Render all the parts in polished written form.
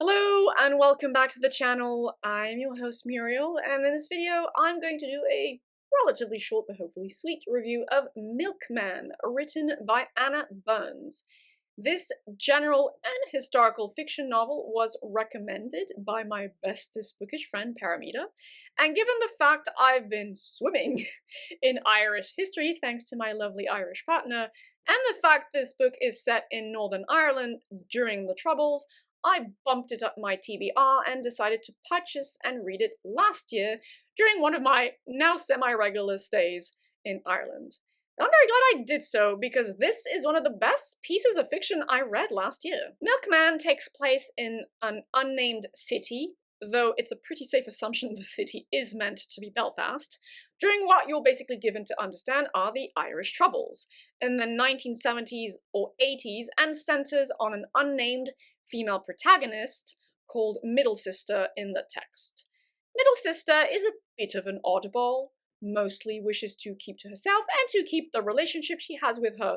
Hello and welcome back to the channel. I'm your host Muriel, and in this video I'm going to do a relatively short but hopefully sweet review of Milkman, written by Anna Burns. This general and historical fiction novel was recommended by my bestest bookish friend Paramita, and given the fact I've been swimming in Irish history thanks to my lovely Irish partner, and the fact this book is set in Northern Ireland during the Troubles, I bumped it up my TBR and decided to purchase and read it last year during one of my now semi-regular stays in Ireland. I'm very glad I did so, because this is one of the best pieces of fiction I read last year. Milkman takes place in an unnamed city, though it's a pretty safe assumption the city is meant to be Belfast, during what you're basically given to understand are the Irish Troubles, in the 1970s or 80s, and centers on an unnamed female protagonist called Middle Sister in the text. Middle Sister is a bit of an oddball, mostly wishes to keep to herself and to keep the relationship she has with her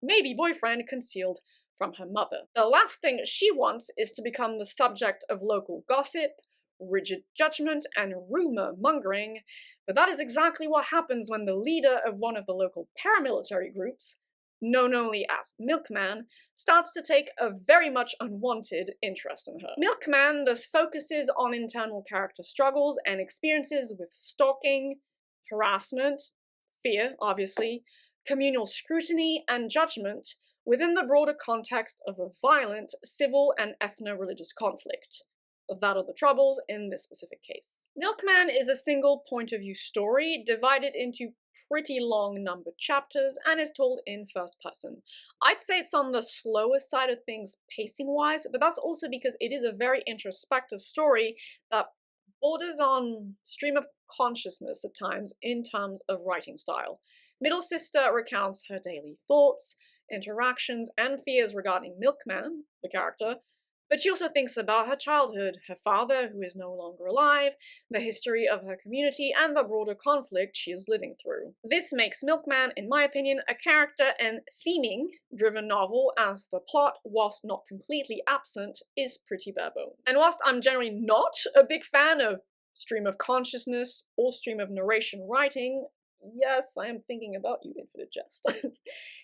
maybe boyfriend concealed from her mother. The last thing she wants is to become the subject of local gossip, rigid judgment, and rumor mongering, but that is exactly what happens when the leader of one of the local paramilitary groups, known only as Milkman, starts to take a very much unwanted interest in her. Milkman thus focuses on internal character struggles and experiences with stalking, harassment, fear, obviously, communal scrutiny, and judgment within the broader context of a violent civil and ethno-religious conflict. That of the Troubles in this specific case. Milkman is a single point-of-view story divided into pretty long numbered chapters and is told in first person. I'd say it's on the slower side of things pacing-wise, but that's also because it is a very introspective story that borders on stream of consciousness at times in terms of writing style. Middle Sister recounts her daily thoughts, interactions, and fears regarding Milkman, the character, but she also thinks about her childhood, her father, who is no longer alive, the history of her community, and the broader conflict she is living through. This makes Milkman, in my opinion, a character and theming-driven novel, as the plot, whilst not completely absent, is pretty bare bones. And whilst I'm generally not a big fan of stream of consciousness or stream of narration writing, yes, I am thinking about you, Infinite Jest.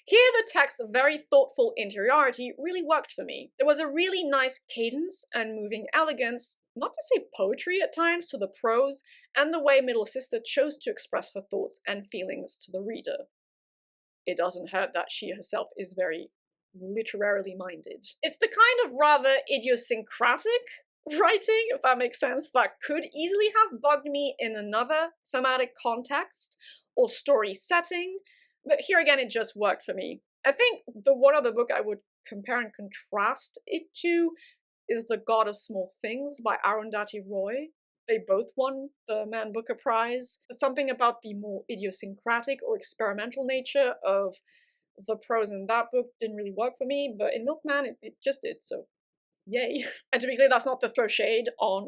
Here, the text's very thoughtful interiority really worked for me. There was a really nice cadence and moving elegance, not to say poetry at times, to the prose, and the way Middle Sister chose to express her thoughts and feelings to the reader. It doesn't hurt that she herself is very literarily minded. It's the kind of rather idiosyncratic writing, if that makes sense, that could easily have bugged me in another thematic context or story setting, but here again it just worked for me. I think the one other book I would compare and contrast it to is The God of Small Things by Arundhati Roy. They both won the Man Booker Prize. Something about the more idiosyncratic or experimental nature of the prose in that book didn't really work for me, but in Milkman it just did, so yay. And to be clear, that's not to throw shade on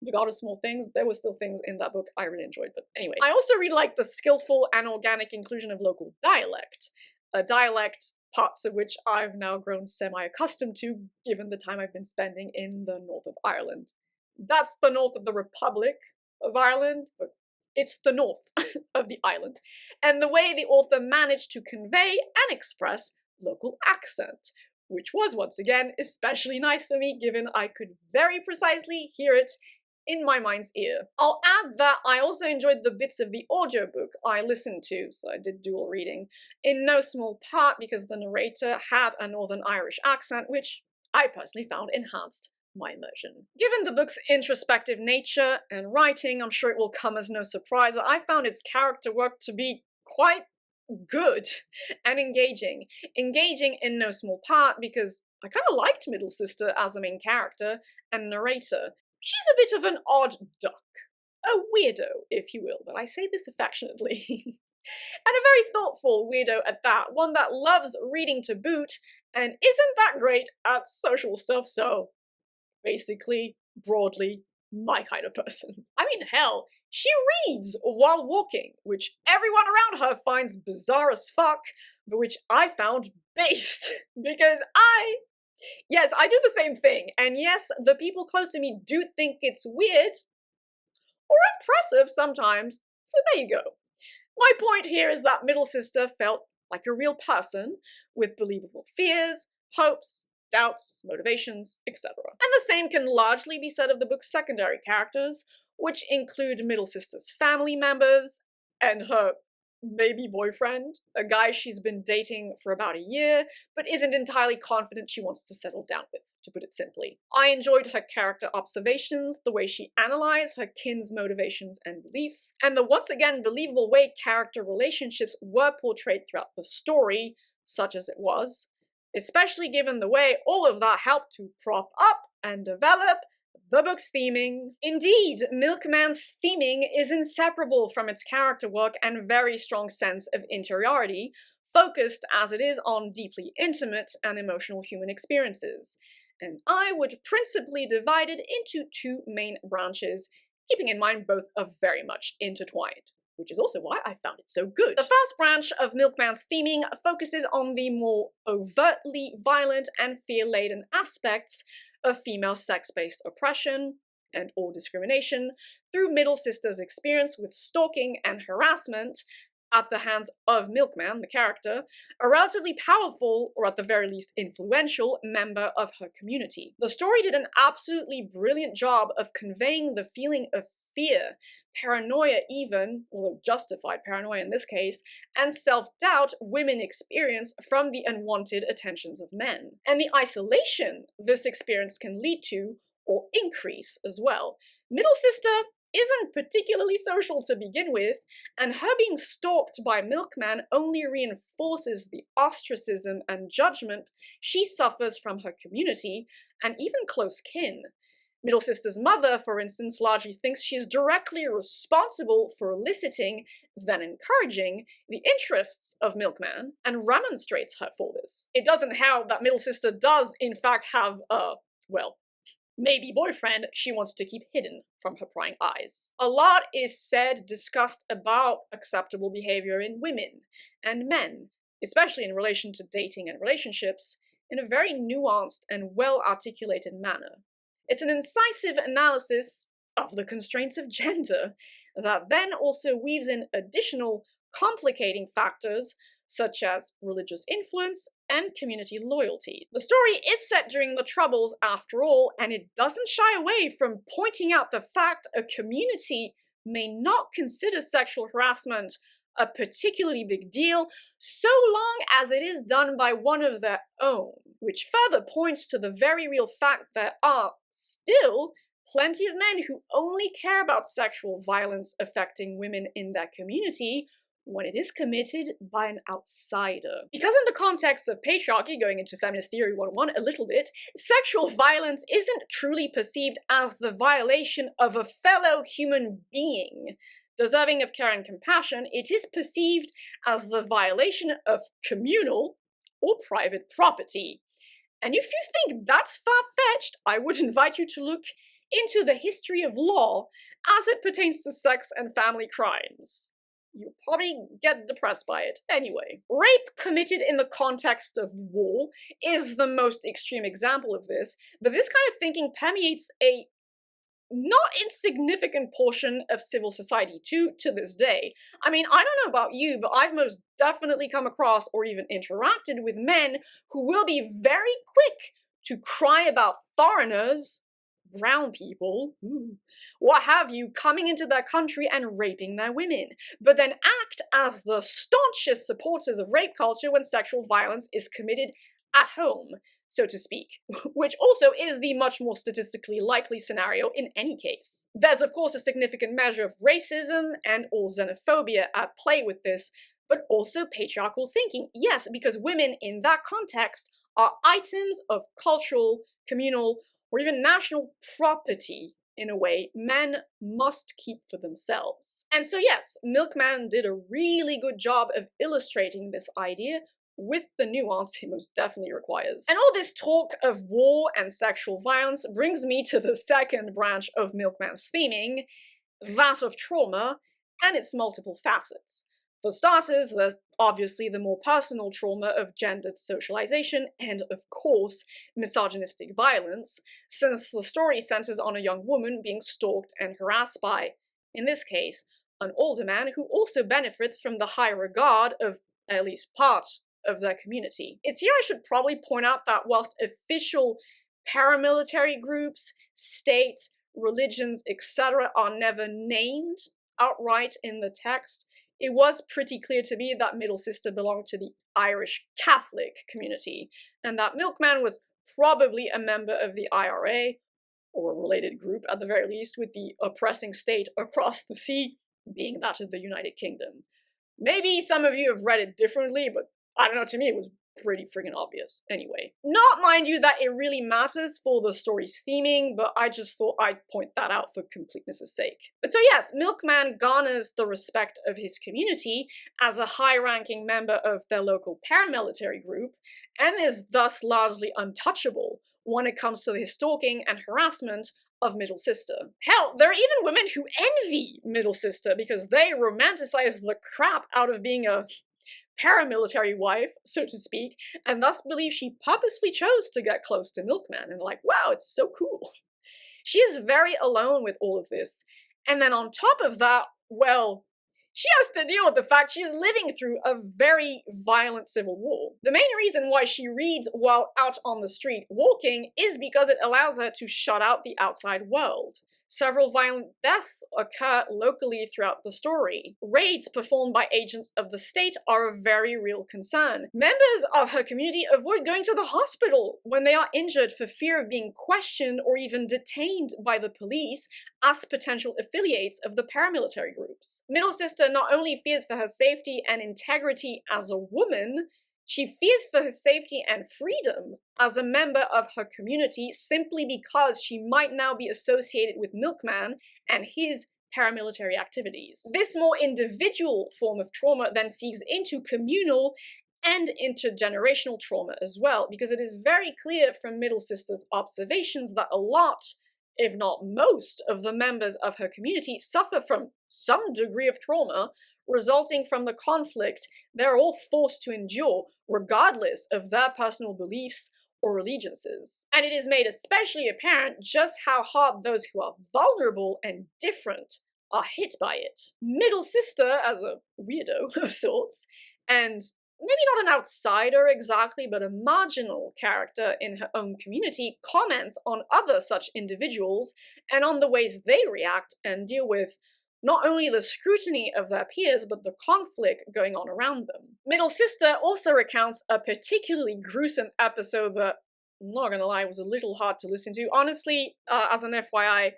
The God of Small Things. There were still things in that book I really enjoyed, but anyway. I also really like the skillful and organic inclusion of local dialect. A dialect, parts of which I've now grown semi-accustomed to, given the time I've been spending in the north of Ireland. That's the north of the Republic of Ireland, but it's the north of the island. And the way the author managed to convey and express local accent, which was, once again, especially nice for me, given I could very precisely hear it in my mind's ear. I'll add that I also enjoyed the bits of the audiobook I listened to, so I did dual reading, in no small part because the narrator had a Northern Irish accent, which I personally found enhanced my immersion. Given the book's introspective nature and writing, I'm sure it will come as no surprise that I found its character work to be quite good and engaging. Engaging in no small part because I kind of liked Middle Sister as a main character and narrator. She's a bit of an odd duck. A weirdo, if you will, but I say this affectionately. And a very thoughtful weirdo at that, one that loves reading to boot and isn't that great at social stuff, so basically, broadly, my kind of person. I mean, hell, she reads while walking, which everyone around her finds bizarre as fuck, but which I found based, because I Yes, I do the same thing, and yes, the people close to me do think it's weird or impressive sometimes, so there you go. My point here is that middle sister felt like a real person with believable fears, hopes, doubts, motivations, etc. And the same can largely be said of the book's secondary characters, which include middle sister's family members and her baby boyfriend, a guy she's been dating for about a year, but isn't entirely confident she wants to settle down with, to put it simply. I enjoyed her character observations, the way she analyzed her kin's motivations and beliefs, and the once again believable way character relationships were portrayed throughout the story, such as it was, especially given the way all of that helped to prop up and develop the book's theming. Indeed, Milkman's theming is inseparable from its character work and very strong sense of interiority, focused as it is on deeply intimate and emotional human experiences. And I would principally divide it into two main branches, keeping in mind both are very much intertwined, which is also why I found it so good. The first branch of Milkman's theming focuses on the more overtly violent and fear-laden aspects of female sex-based oppression and or discrimination through middle sister's experience with stalking and harassment at the hands of Milkman, the character, a relatively powerful, or at the very least influential, member of her community. The story did an absolutely brilliant job of conveying the feeling of fear, paranoia even, although justified paranoia in this case, and self-doubt women experience from the unwanted attentions of men, and the isolation this experience can lead to, or increase as well. Middle sister isn't particularly social to begin with, and her being stalked by Milkman only reinforces the ostracism and judgment she suffers from her community, and even close kin. Middle sister's mother, for instance, largely thinks she's directly responsible for eliciting, then encouraging, the interests of Milkman, and remonstrates her for this. It doesn't help that middle sister does, in fact, have a, well, maybe boyfriend she wants to keep hidden from her prying eyes. A lot is said, discussed about acceptable behavior in women and men, especially in relation to dating and relationships, in a very nuanced and well-articulated manner. It's an incisive analysis of the constraints of gender that then also weaves in additional complicating factors such as religious influence and community loyalty. The story is set during the Troubles after all, and it doesn't shy away from pointing out the fact a community may not consider sexual harassment a particularly big deal so long as it is done by one of their own, which further points to the very real fact there are still plenty of men who only care about sexual violence affecting women in their community when it is committed by an outsider. Because in the context of patriarchy, going into Feminist Theory 101 a little bit, sexual violence isn't truly perceived as the violation of a fellow human being deserving of care and compassion. It is perceived as the violation of communal or private property. And if you think that's far-fetched, I would invite you to look into the history of law as it pertains to sex and family crimes. You'll probably get depressed by it. Anyway, rape committed in the context of war is the most extreme example of this, but this kind of thinking permeates a not insignificant portion of civil society to this day. I mean, I don't know about you, but I've most definitely come across or even interacted with men who will be very quick to cry about foreigners, brown people, what have you, coming into their country and raping their women, but then act as the staunchest supporters of rape culture when sexual violence is committed at home, so to speak, which also is the much more statistically likely scenario in any case. There's of course a significant measure of racism and or xenophobia at play with this, but also patriarchal thinking. Yes, because women in that context are items of cultural, communal, or even national property in a way men must keep for themselves. And so yes, Milkman did a really good job of illustrating this idea with the nuance he most definitely requires. And all this talk of war and sexual violence brings me to the second branch of Milkman's theming, that of trauma and its multiple facets. For starters, there's obviously the more personal trauma of gendered socialization and, of course, misogynistic violence, since the story centers on a young woman being stalked and harassed by, in this case, an older man who also benefits from the high regard of at least part of their community. It's here I should probably point out that whilst official paramilitary groups, states, religions, etc. are never named outright in the text, it was pretty clear to me that Middle Sister belonged to the Irish Catholic community, and that Milkman was probably a member of the IRA, or a related group at the very least, with the oppressing state across the sea being that of the United Kingdom. Maybe some of you have read it differently, but I don't know, to me it was pretty friggin' obvious. Anyway, not mind you that it really matters for the story's theming, but I just thought I'd point that out for completeness' sake. But so yes, Milkman garners the respect of his community as a high-ranking member of their local paramilitary group, and is thus largely untouchable when it comes to the stalking and harassment of Middle Sister. Hell, there are even women who envy Middle Sister because they romanticize the crap out of being a paramilitary wife, so to speak, and thus believe she purposely chose to get close to Milkman, and like, wow, it's so cool. She is very alone with all of this, and then on top of that, well, she has to deal with the fact she is living through a very violent civil war. The main reason why she reads while out on the street walking is because it allows her to shut out the outside world. Several violent deaths occur locally throughout the story. Raids performed by agents of the state are a very real concern. Members of her community avoid going to the hospital when they are injured for fear of being questioned or even detained by the police as potential affiliates of the paramilitary groups. Middle Sister not only fears for her safety and integrity as a woman, she fears for her safety and freedom as a member of her community simply because she might now be associated with Milkman and his paramilitary activities. This more individual form of trauma then seeks into communal and intergenerational trauma as well, because it is very clear from Middle Sister's observations that a lot, if not most, of the members of her community suffer from some degree of trauma resulting from the conflict they're all forced to endure, regardless of their personal beliefs or allegiances. And it is made especially apparent just how hard those who are vulnerable and different are hit by it. Middle Sister, as a weirdo of sorts, and maybe not an outsider exactly, but a marginal character in her own community, comments on other such individuals and on the ways they react and deal with not only the scrutiny of their peers, but the conflict going on around them. Middle Sister also recounts a particularly gruesome episode that, I'm not gonna lie, was a little hard to listen to. Honestly, as an FYI,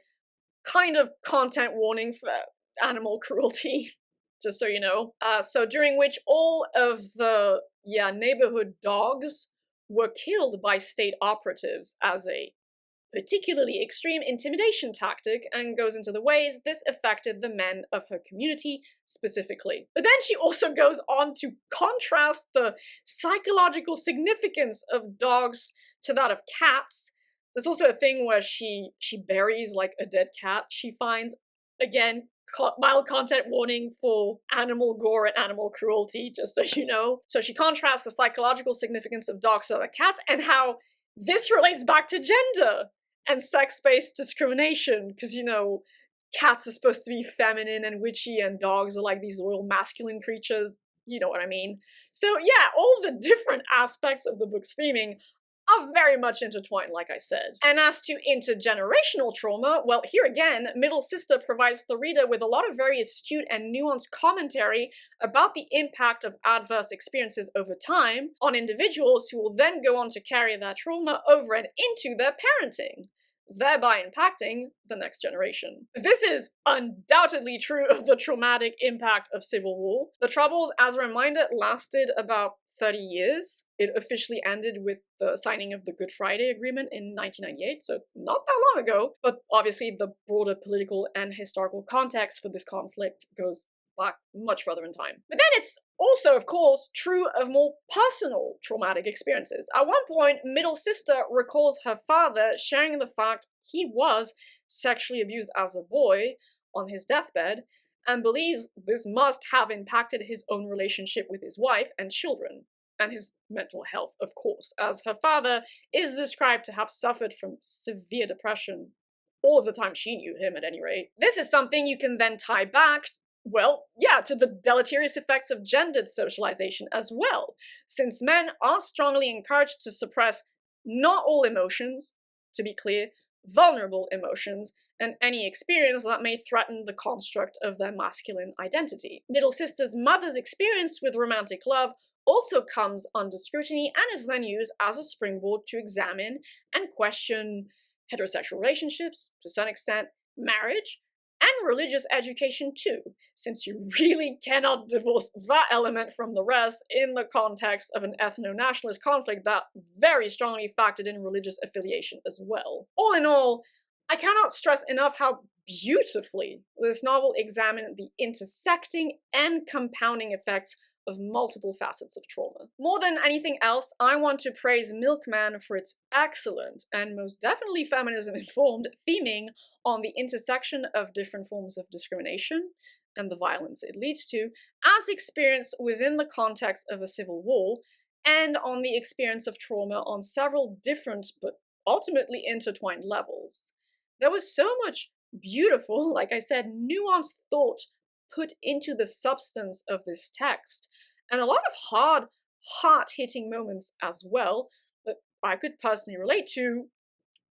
kind of content warning for animal cruelty, just so you know. So during which all of the, neighborhood dogs were killed by state operatives as a particularly extreme intimidation tactic, and goes into the ways this affected the men of her community specifically. But then she also goes on to contrast the psychological significance of dogs to that of cats. There's also a thing where she buries like a dead cat she finds. Again, mild content warning for animal gore and animal cruelty, just so you know. So she contrasts the psychological significance of dogs to other cats and how this relates back to gender and sex-based discrimination, because, you know, cats are supposed to be feminine and witchy, and dogs are like these loyal masculine creatures. You know what I mean. So yeah, all the different aspects of the book's theming are very much intertwined, like I said. And as to intergenerational trauma, well, here again, Middle Sister provides the reader with a lot of very astute and nuanced commentary about the impact of adverse experiences over time on individuals who will then go on to carry their trauma over and into their parenting, thereby impacting the next generation. This is undoubtedly true of the traumatic impact of civil war. The Troubles, as a reminder, lasted about 30 years. It officially ended with the signing of the Good Friday Agreement in 1998, so not that long ago, but obviously the broader political and historical context for this conflict goes back much further in time. But then it's also, of course, true of more personal traumatic experiences. At one point, Middle Sister recalls her father sharing the fact he was sexually abused as a boy on his deathbed, and believes this must have impacted his own relationship with his wife and children, and his mental health, of course, as her father is described to have suffered from severe depression all of the time she knew him, at any rate. This is something you can then tie back, well, yeah, to the deleterious effects of gendered socialization as well, since men are strongly encouraged to suppress not all emotions, to be clear, vulnerable emotions, and any experience that may threaten the construct of their masculine identity. Middle sister's mother's experience with romantic love also comes under scrutiny and is then used as a springboard to examine and question heterosexual relationships, to some extent, marriage, and religious education too, since you really cannot divorce that element from the rest in the context of an ethno-nationalist conflict that very strongly factored in religious affiliation as well. All in all, I cannot stress enough how beautifully this novel examined the intersecting and compounding effects of multiple facets of trauma. More than anything else, I want to praise Milkman for its excellent and most definitely feminism-informed theming on the intersection of different forms of discrimination and the violence it leads to, as experienced within the context of a civil war, and on the experience of trauma on several different but ultimately intertwined levels. There was so much beautiful, like I said, nuanced thought put into the substance of this text, and a lot of hard, heart-hitting moments as well that I could personally relate to,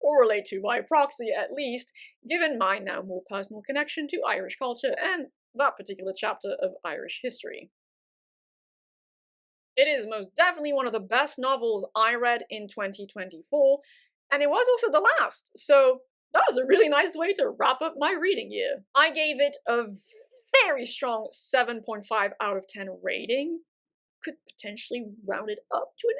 or relate to by proxy at least, given my now more personal connection to Irish culture and that particular chapter of Irish history. It is most definitely one of the best novels I read in 2024, and it was also the last, so that was a really nice way to wrap up my reading year. I gave it a very strong 7.5 out of 10 rating, could potentially round it up to an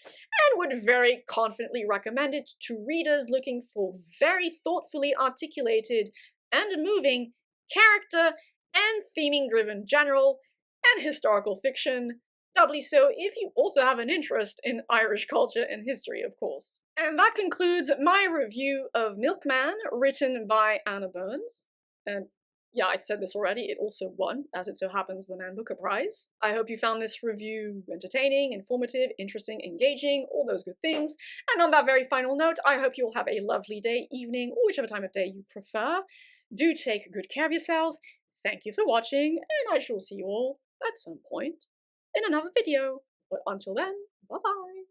8, and would very confidently recommend it to readers looking for very thoughtfully articulated and moving character and theming-driven general and historical fiction, doubly so if you also have an interest in Irish culture and history, of course. And that concludes my review of Milkman, written by Anna Burns. And yeah, I'd said this already, it also won, as it so happens, the Man Booker Prize. I hope you found this review entertaining, informative, interesting, engaging, all those good things. And on that very final note, I hope you'll have a lovely day, evening, or whichever time of day you prefer. Do take good care of yourselves. Thank you for watching, and I shall see you all at some point in another video. But until then, bye-bye!